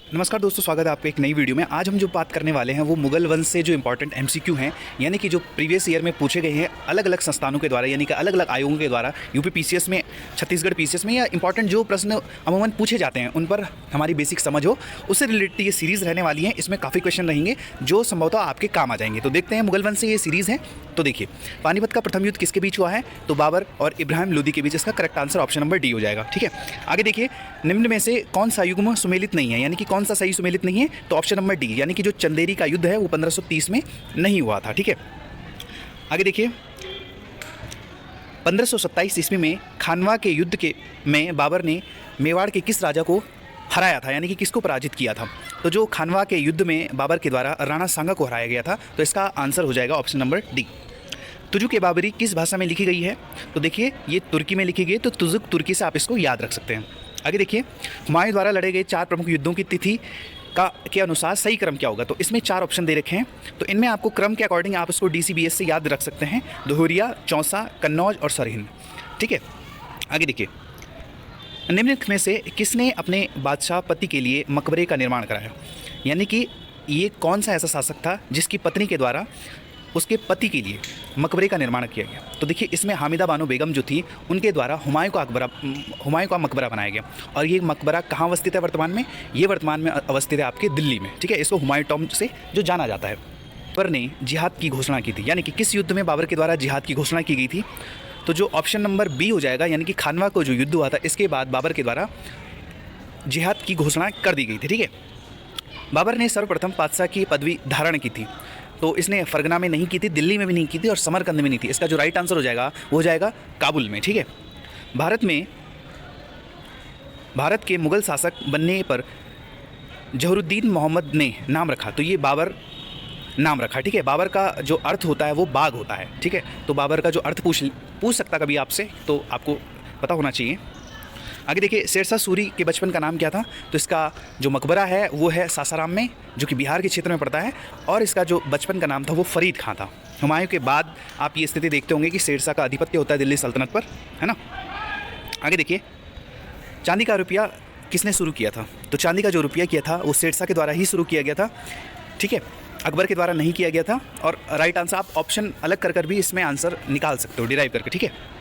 नमस्कार दोस्तों, स्वागत है आपका एक नई वीडियो में। आज हम जो बात करने वाले हैं वो मुगल वंश से जो इंपॉर्टेंट एमसीक्यू हैं, यानी कि जो प्रीवियस ईयर में पूछे गए हैं अलग अलग संस्थानों के द्वारा, यानी कि अलग अलग आयोगों के द्वारा, यूपी पीसीएस में, छत्तीसगढ़ पीसीएस में, या इंपॉर्टेंट जो प्रश्न अमूमन पूछे जाते हैं उन पर हमारी बेसिक समझ हो, उससे रिलेटेड ये सीरीज़ रहने वाली है। इसमें काफ़ी क्वेश्चन रहेंगे जो संभवतः आपके काम आ जाएंगे। तो देखते हैं, मुगल वंश से ये सीरीज़ है। तो देखिए, पानीपत का प्रथम युद्ध किसके बीच हुआ है? तो बाबर और इब्राहिम लोदी के बीच। इसका correct answer option number D हो जाएगा। ठीक है, आगे देखिए, निम्न में से कौन सा युग्म सुमेलित नहीं है, यानी कि कौन सा सही सुमेलित नहीं है? तो ऑप्शन नंबर डी, यानी कि जो चंदेरी का युद्ध है वो 1530 में नहीं हुआ था। ठीक है, आगे देखिए, 1527 ईस्वी में खानवा के युद्ध के में बाबर ने मेवाड़ के किस राजा को हराया था, यानी कि किसको पराजित किया था? तो जो खानवा के युद्ध में बाबर के द्वारा राणा सांगा को हराया गया था, तो इसका आंसर हो जाएगा ऑप्शन नंबर डी। तुजुक ए बाबरी किस भाषा में लिखी गई है? तो देखिए, ये तुर्की में लिखी गई, तो तुजुक तुर्की से आप इसको याद रख सकते हैं। आगे देखिए, हुमायूं द्वारा लड़े गए 4 प्रमुख युद्धों की तिथि के अनुसार सही क्रम क्या होगा? तो इसमें 4 ऑप्शन दे रखे हैं, तो इनमें आपको क्रम के अकॉर्डिंग आप इसको डीसीबीएस से याद रख सकते हैं। दोहरिया, चौसा, कन्नौज और सरहिंद। ठीक है, आगे देखिए, निम्नलिखित में से किसने अपने बादशाह पति के लिए मकबरे का निर्माण कराया? यानी कि ये कौन सा ऐसा शासक था जिसकी पत्नी के द्वारा उसके पति के लिए मकबरे का निर्माण किया गया? तो देखिए, इसमें हामिदा बानो बेगम जो थी उनके द्वारा हुमायूं का मकबरा बनाया गया। और ये मकबरा कहाँ अवस्थित है वर्तमान में? ये वर्तमान में अवस्थित है आपके दिल्ली में। ठीक है, इसको हुमायूं टॉम्ब से जो जाना जाता है। बाबर ने जिहाद की घोषणा की थी, यानी कि किस युद्ध में बाबर के द्वारा जिहाद की घोषणा की गई थी? तो जो ऑप्शन नंबर बी हो जाएगा, यानी कि खानवा को जो युद्ध हुआ था इसके बाद बाबर के द्वारा जिहाद की घोषणा कर दी गई थी। ठीक है, बाबर ने सर्वप्रथम पातशाह की पदवी धारण की थी, तो इसने फरगना में नहीं की थी, दिल्ली में भी नहीं की थी और समरकंद में नहीं थी। इसका जो राइट आंसर हो जाएगा वो हो जाएगा काबुल में। ठीक है, भारत के मुगल शासक बनने पर जहरुद्दीन मोहम्मद ने नाम रखा, तो ये बाबर नाम रखा। ठीक है, बाबर का जो अर्थ होता है वो बाग होता है। ठीक है, तो बाबर का जो अर्थ पूछ सकता कभी आपसे, तो आपको पता होना चाहिए। आगे देखिए, शेरशाह सूरी के बचपन का नाम क्या था? तो इसका जो मकबरा है वो है सासाराम में, जो कि बिहार के क्षेत्र में पड़ता है, और इसका जो बचपन का नाम था वो फरीद खां था। हुमायूं के बाद आप ये स्थिति देखते होंगे कि शेरशाह का आधिपत्य होता है दिल्ली सल्तनत पर, है ना। आगे देखिए, चांदी का रुपया किसने शुरू किया था? तो चांदी का जो रुपया किया था वो शेरशाह के द्वारा ही शुरू किया गया था। ठीक है, अकबर के द्वारा नहीं किया गया था। और राइट आंसर आप ऑप्शन अलग कर भी इसमें आंसर निकाल सकते हो, डिराइव करके। ठीक है,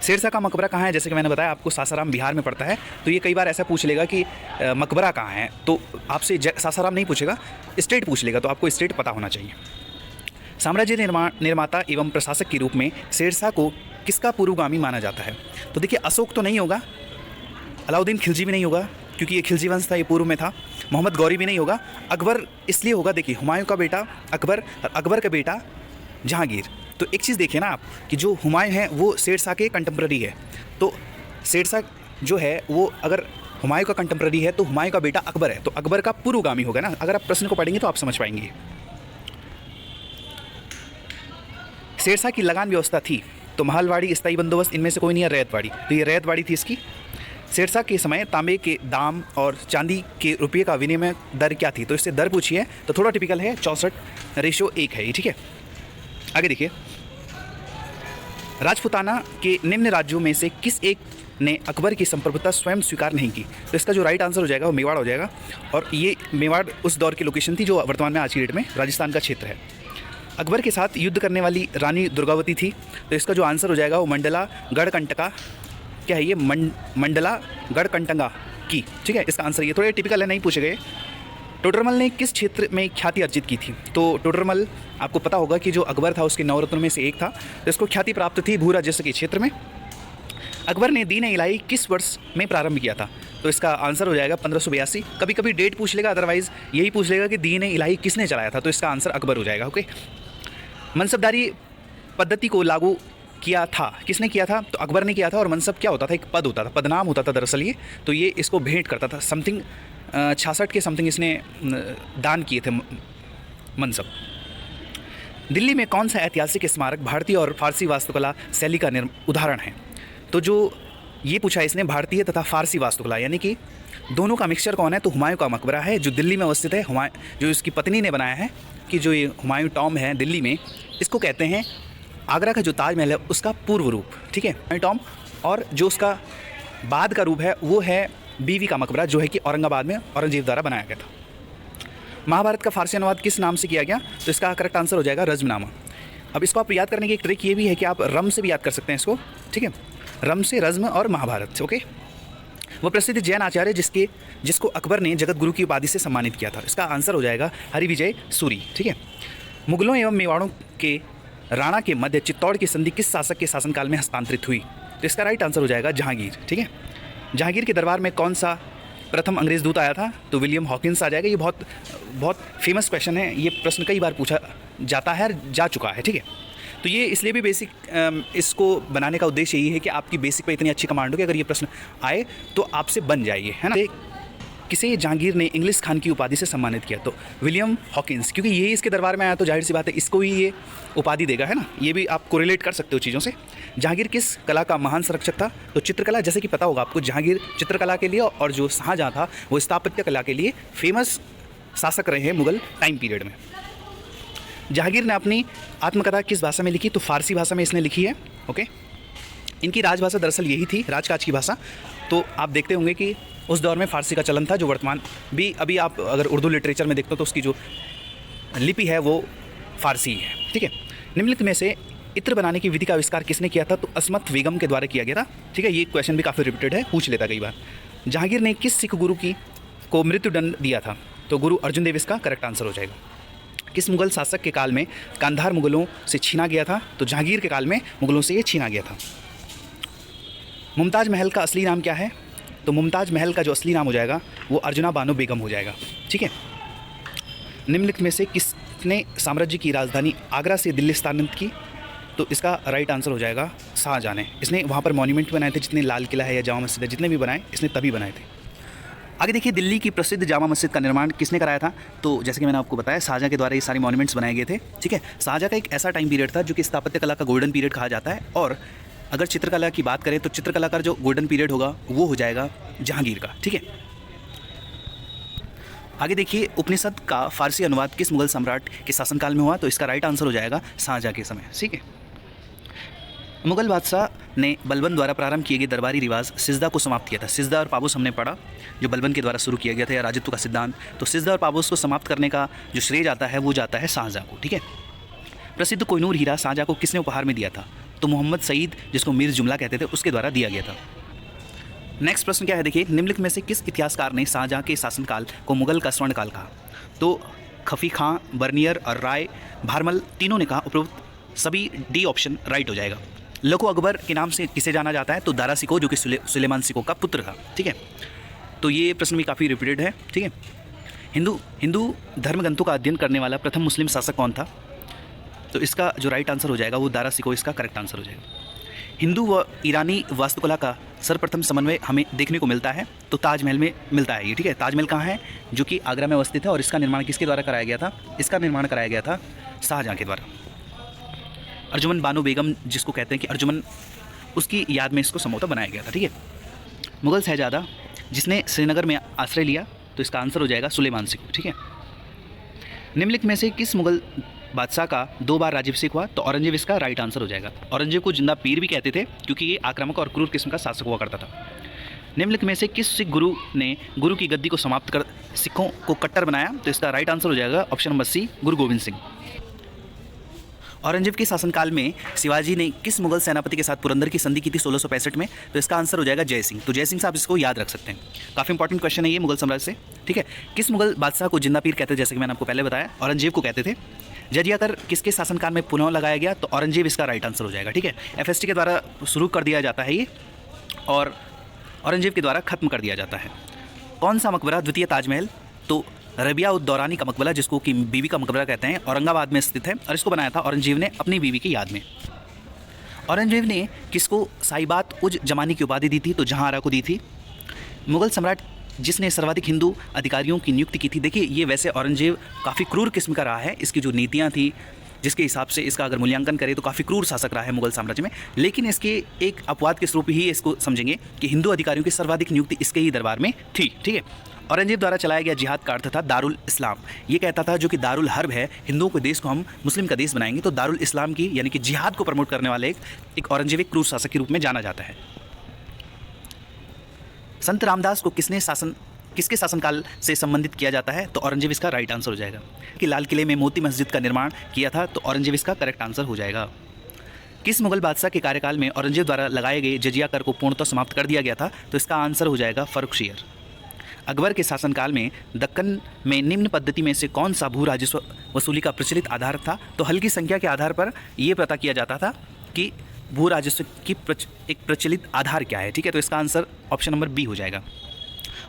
शेरशाह का मकबरा कहाँ है? जैसे कि मैंने बताया आपको, सासाराम बिहार में पड़ता है। तो ये कई बार ऐसा पूछ लेगा कि मकबरा कहाँ है, तो आपसे सासाराम नहीं पूछेगा, स्टेट पूछ लेगा, तो आपको स्टेट पता होना चाहिए। साम्राज्य निर्माता एवं प्रशासक के रूप में शेरशाह को किसका पूर्वगामी माना जाता है? तो देखिए, अशोक तो नहीं होगा, अलाउद्दीन खिलजी भी नहीं होगा क्योंकि ये खिलजी वंश था, ये पूर्व में था। मोहम्मद गौरी भी नहीं होगा। अकबर इसलिए होगा, देखिए, हुमायूं का बेटा अकबर और अकबर का बेटा जहांगीर। तो एक चीज़ देखिए ना आप, कि जो हुमायूं है वो शेरशाह के कंटेम्प्रेरी है। तो शेरशाह जो है वो अगर हुमायूं का कंटेम्प्रेरी है तो हुमायूं का बेटा अकबर है, तो अकबर का पूर्वगामी होगा ना। अगर आप प्रश्न को पढ़ेंगे तो आप समझ पाएंगे। शेरशाह की लगान व्यवस्था थी, तो महलवाड़ी, स्थायी बंदोबस्त, इनमें से कोई नहीं है। रैयतवाड़ी, तो ये रैयतवाड़ी थी इसकी। शेरशाह के समय तांबे के दाम और चांदी के रुपये का विनिमय दर क्या थी? तो इससे दर पूछिए, तो थोड़ा टिपिकल है, 64:1 है ये। ठीक है, आगे देखिए, राजपूताना के निम्न राज्यों में से किस एक ने अकबर की संप्रभुता स्वयं स्वीकार नहीं की? तो इसका जो राइट आंसर हो जाएगा वो मेवाड़ हो जाएगा। और ये मेवाड़ उस दौर की लोकेशन थी जो वर्तमान में आज की डेट में राजस्थान का क्षेत्र है। अकबर के साथ युद्ध करने वाली रानी दुर्गावती थी, तो इसका जो आंसर हो जाएगा वो मंडला गढ़कंटका, क्या है ये, मंडला गढ़कंटगा की। ठीक है, इसका आंसर ये थोड़े टिपिकल है, नहीं पूछे गए। टोडरमल ने किस क्षेत्र में ख्याति अर्जित की थी? तो टोडरमल आपको पता होगा कि जो अकबर था उसके नवरत्नों में से एक था, तो इसको ख्याति प्राप्त थी भू राजस्व के क्षेत्र में। अकबर ने दीन इलाही किस वर्ष में प्रारंभ किया था? तो इसका आंसर हो जाएगा 1582। कभी कभी डेट पूछ लेगा, अदरवाइज यही पूछ लेगा कि दीन इलाही किसने चलाया था, तो इसका आंसर अकबर हो जाएगा। ओके, मनसबदारी पद्धति को लागू किया था, किसने किया था? तो अकबर ने किया था। और मनसब क्या होता था? एक पद होता था, पदनाम होता था दरअसल ये। तो ये इसको भेंट करता था, समथिंग 66 के समथिंग इसने दान किए थे मनसब। दिल्ली में कौन सा ऐतिहासिक स्मारक भारतीय और फारसी वास्तुकला शैली का उदाहरण है? तो जो ये पूछा इसने, भारतीय तथा फारसी वास्तुकला, यानी कि दोनों का मिक्सचर कौन है? तो हुमायूं का मकबरा है जो दिल्ली में अवस्थित है। जो इसकी पत्नी ने बनाया है, कि जो ये हुमायूं टॉम्ब है दिल्ली में, इसको कहते हैं आगरा का जो ताजमहल है उसका पूर्व रूप। ठीक है, हुमायूं टॉम्ब। और जो उसका बाद का रूप है वो है बीवी का मकबरा, जो है कि औरंगाबाद में औरंगजेब द्वारा बनाया गया था। महाभारत का फारसी अनुवाद किस नाम से किया गया? तो इसका करेक्ट आंसर हो जाएगा रज़्मनामा। अब इसको आप याद करने की एक ट्रिक ये भी है कि आप रम से भी याद कर सकते हैं इसको, ठीक है, रम से रज़्म और महाभारत से। ओके, वो प्रसिद्ध जैन आचार्य जिसको अकबर ने जगत गुरु की उपाधि से सम्मानित किया था। इसका आंसर हो जाएगा हरिविजय सूरी, ठीक है। मुगलों एवं मेवाड़ों के राणा के मध्य चित्तौड़ की संधि किस शासक के शासनकाल में हस्तांतरित हुई? तो इसका राइट आंसर हो जाएगा जहांगीर, ठीक है। जहांगीर के दरबार में कौन सा प्रथम अंग्रेज दूत आया था? तो विलियम हॉकिंस आ जाएगा। ये बहुत फेमस क्वेश्चन है, ये प्रश्न कई बार पूछा जाता है, जा चुका है, ठीक है। तो ये इसलिए भी बेसिक, इसको बनाने का उद्देश्य यही है कि आपकी बेसिक पे इतनी अच्छी कमांड हो कि अगर ये प्रश्न आए तो आपसे बन जाइए, है ना। किसे जहांगीर ने इंग्लिश खान की उपाधि से सम्मानित किया? तो विलियम हॉकिंस, क्योंकि ये इसके दरबार में आया तो जाहिर सी बात है इसको ही ये उपाधि देगा, है ना। ये भी आप कोरिलेट कर सकते हो चीज़ों से। जहांगीर किस कला का महान संरक्षक था? तो चित्रकला। जैसे कि पता होगा आपको, जहांगीर चित्रकला के लिए और जो शाहजहाँ था वो स्थापत्य कला के लिए फेमस शासक रहे हैं मुगल टाइम पीरियड में। जहांगीर ने अपनी आत्मकथा किस भाषा में लिखी? तो फारसी भाषा में इसने लिखी है। ओके, इनकी राजभाषा दरअसल यही थी, राजकाज की भाषा। तो आप देखते होंगे कि उस दौर में फ़ारसी का चलन था, जो वर्तमान भी अभी आप अगर उर्दू लिटरेचर में देखते हो तो उसकी जो लिपि है वो फ़ारसी है, ठीक है। निम्नलिखित में से इत्र बनाने की विधि का आविष्कार किसने किया था? तो अस्मत बेगम के द्वारा किया गया था, ठीक है। ये क्वेश्चन भी काफ़ी रिपीटेड है, पूछ लेता कई बार। जहांगीर ने किस सिख गुरु को मृत्युदंड दिया था? तो गुरु अर्जुन देव इसका करेक्ट आंसर हो जाएगा। किस मुगल शासक के काल में कांधार मुगलों से छीना गया था? तो जहांगीर के काल में मुगलों से ये छीना गया था। मुमताज़ महल का असली नाम क्या है? तो मुमताज़ महल का जो असली नाम हो जाएगा वो अर्जुना बानो बेगम हो जाएगा, ठीक है। निम्नलिखित में से किसने साम्राज्य की राजधानी आगरा से दिल्ली स्थानांतरित की? तो इसका राइट आंसर हो जाएगा शाहजहाँ ने। इसने वहाँ पर मॉन्यूमेंट बनाए थे, जितने लाल किला है या जामा मस्जिद है, जितने भी बनाए इसने तभी बनाए थे। आगे देखिए, दिल्ली की प्रसिद्ध जामा मस्जिद का निर्माण किसने कराया था? तो जैसे कि मैंने आपको बताया, शाहजहाँ के द्वारा ये सारे मॉन्यूमेंट्स बनाए गए थे, ठीक है। शाहजहाँ का एक ऐसा टाइम पीरियड था जो कि स्थापत्य कला का गोल्डन पीरियड कहा जाता है, और अगर चित्रकला की बात करें तो चित्रकला का जो गोल्डन पीरियड होगा वो हो जाएगा जहांगीर का, ठीक है। आगे देखिए, उपनिषद का फारसी अनुवाद किस मुगल सम्राट के शासनकाल में हुआ? तो इसका राइट आंसर हो जाएगा शाहजहाँ के समय, ठीक है। मुगल बादशाह ने बलबन द्वारा प्रारंभ किए गए दरबारी रिवाज सिजदा को समाप्त किया था। सिजदा और पाबोस हमने पढ़ा, जो बलबन के द्वारा शुरू किया गया था, या राजत्व का सिद्धांत। तो सिजदा और पाबोस को समाप्त करने का जो श्रेय जाता है वो जाता है शाहजहाँ को, ठीक है। प्रसिद्ध कोहिनूर हीरा शाहजहाँ को किसने उपहार में दिया था? तो मोहम्मद सईद, जिसको मीर जुमला कहते थे, उसके द्वारा दिया गया था। नेक्स्ट प्रश्न क्या है, देखिए, निम्नलिखित में से किस इतिहासकार ने शाहजहाँ के शासनकाल को मुगल का स्वर्णकाल कहा? तो खफी खां, बर्नियर और राय भारमल तीनों ने कहा। उपरोक्त सभी डी ऑप्शन राइट हो जाएगा। लको अकबर के नाम से किसे जाना जाता है? तो दारा सिको, जो कि सुलेमान सिको का पुत्र था, ठीक है। तो ये प्रश्न भी काफ़ी रिपीटेड है, ठीक है। हिंदू धर्मग्रंथों का अध्ययन करने वाला प्रथम मुस्लिम शासक कौन था? तो इसका जो राइट आंसर हो जाएगा वो दारा सिको इसका करेक्ट आंसर हो जाएगा। हिंदू व ईरानी वास्तुकला का सर्वप्रथम समन्वय हमें देखने को मिलता है, तो ताजमहल में मिलता है ये, ठीक है। ताजमहल कहाँ है? जो कि आगरा में अवस्थित है, और इसका निर्माण किसके द्वारा कराया गया था? इसका निर्माण कराया गया था शाहजहाँ के द्वारा। अर्जुमन बानो बेगम, जिसको कहते हैं कि अर्जुमन, उसकी याद में इसको समझौता बनाया गया था, ठीक है। मुगल शहजादा जिसने श्रीनगर में आश्रय लिया, तो इसका आंसर हो जाएगा सुलेमान सिको, ठीक है। निम्नलिखित में से किस मुगल बादशाह का 2 बार राज्याभिषेक हुआ? तो औरंगजेब इसका राइट आंसर हो जाएगा। औरंगजेब को जिंदा पीर भी कहते थे, क्योंकि ये आक्रामक और क्रूर किस्म का शासक हुआ करता था। निम्नलिखित में से किस सिख गुरु ने गुरु की गद्दी को समाप्त कर सिखों को कट्टर बनाया? तो इसका राइट आंसर हो जाएगा ऑप्शन नंबर सी, गुरु गोविंद सिंह। औरंगजेब के शासनकाल में शिवाजी ने किस मुगल सेनापति के साथ पुरंदर की संधि की थी 1665 में? तो इसका आंसर हो जाएगा जय सिंह। तो जय सिंह साहब इसको याद रख सकते हैं, काफ़ी इंपॉर्टेंट क्वेश्चन है ये मुगल साम्राज्य से, ठीक है। किस मुगल बादशाह को जिंदा पीर कहते थे? जैसे कि मैंने आपको पहले बताया, औरंगजेब को कहते थे। जजिया कर किसके शासनकाल में पुनः लगाया गया? तो औरंगजेब इसका राइट आंसर हो जाएगा, ठीक है। FST के द्वारा शुरू कर दिया जाता है ये, और औरंगजेब के द्वारा खत्म कर दिया जाता है। कौन सा मकबरा द्वितीय ताजमहल? तो रबिया उद दौरानी का मकबरा, जिसको कि बीवी का मकबरा कहते हैं, औरंगाबाद में स्थित है, और इसको बनाया था औरंगजेब ने अपनी बीवी की याद में। औरंगजेब ने किसको साहिबात उज जमानी की उपाधि दी थी? तो जहांआरा को दी थी। मुगल सम्राट जिसने सर्वाधिक हिंदू अधिकारियों की नियुक्ति की थी, देखिए ये वैसे औरंगजेब काफ़ी क्रूर किस्म का रहा है, इसकी जो नीतियाँ थी, जिसके हिसाब से इसका अगर मूल्यांकन करें तो काफ़ी क्रूर शासक रहा है मुगल साम्राज्य में। लेकिन इसके एक अपवाद के स्वरूप ही इसको समझेंगे कि हिंदू अधिकारियों की सर्वाधिक नियुक्ति इसके ही दरबार में थी, ठीक है। औरंगजेब द्वारा चलाया गया जिहाद का अर्थ था दारुल इस्लाम। ये कहता था जो कि दारुल हर्ब है, हिंदुओं के देश को हम मुस्लिम का देश बनाएंगे, तो दारुल इस्लाम की यानी कि जिहाद को प्रमोट करने वाले एक औरंगजेब एक क्रूर शासक के रूप में जाना जाता है। संत रामदास को किसके शासनकाल से संबंधित किया जाता है? तो औरंगजेब इसका राइट आंसर हो जाएगा। कि लाल किले में मोती मस्जिद का निर्माण किया था, तो औरंगजेब इसका करेक्ट आंसर हो जाएगा। किस मुगल बादशाह के कार्यकाल में औरंगजेब द्वारा लगाए गए जजिया कर को पूर्णतः समाप्त कर दिया गया था? तो इसका आंसर हो जाएगा फर्रुखशियर। अकबर के शासनकाल में दक्कन में निम्न पद्धति में से कौन सा भू राजस्व वसूली का प्रचलित आधार था? तो हल की संख्या के आधार पर यह पता किया जाता था कि भू राजस्व की एक प्रचलित आधार क्या है। ठीक है, तो इसका आंसर ऑप्शन नंबर बी हो जाएगा।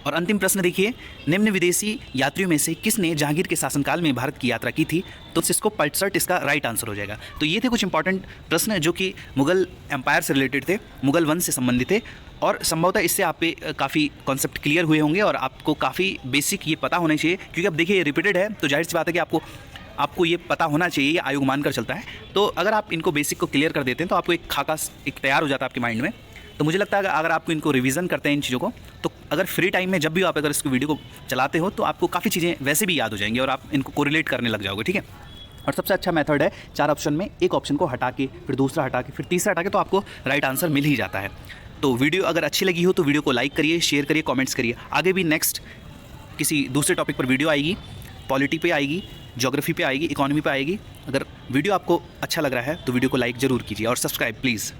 और अंतिम प्रश्न देखिए, निम्न विदेशी यात्रियों में से किसने जहांगीर के शासनकाल में भारत की यात्रा की थी? तो सिस्को पल्टसर्ट इसका राइट आंसर हो जाएगा। तो ये थे कुछ इंपॉर्टेंट प्रश्न जो कि मुगल एम्पायर से रिलेटेड थे, मुगल वंश से संबंधित थे, और संभवतः इससे आप पे काफ़ी कॉन्सेप्ट क्लियर हुए होंगे और आपको काफ़ी बेसिक ये पता होना चाहिए, क्योंकि अब देखिए ये रिपीटेड है तो जाहिर सी बात है कि आपको ये पता होना चाहिए, ये आयोग मानकर चलता है। तो अगर आप इनको बेसिक को क्लियर कर देते हैं तो आपको एक खाका एक तैयार हो जाता है आपके माइंड में। तो मुझे लगता है अगर आपको इनको रिवीजन करते हैं इन चीज़ों को, तो अगर फ्री टाइम में जब भी आप अगर इसको वीडियो को चलाते हो तो आपको काफ़ी चीज़ें वैसे भी याद हो जाएंगी और आप इनको कोरिलेट करने लग जाओगे। ठीक है, और सबसे अच्छा मेथड है 4 ऑप्शन में एक ऑप्शन को हटा के, फिर दूसरा हटा के, फिर तीसरा हटा के, तो आपको राइट आंसर मिल ही जाता है। तो वीडियो अगर अच्छी लगी हो तो वीडियो को लाइक करिए, शेयर करिए, कमेंट्स करिए। आगे भी नेक्स्ट किसी दूसरे टॉपिक पर वीडियो आएगी, पॉलिटी पे आएगी, ज्योग्राफी पे आएगी, इकोनॉमी पे आएगी। अगर वीडियो आपको अच्छा लग रहा है तो वीडियो को लाइक ज़रूर कीजिए और सब्सक्राइब प्लीज़।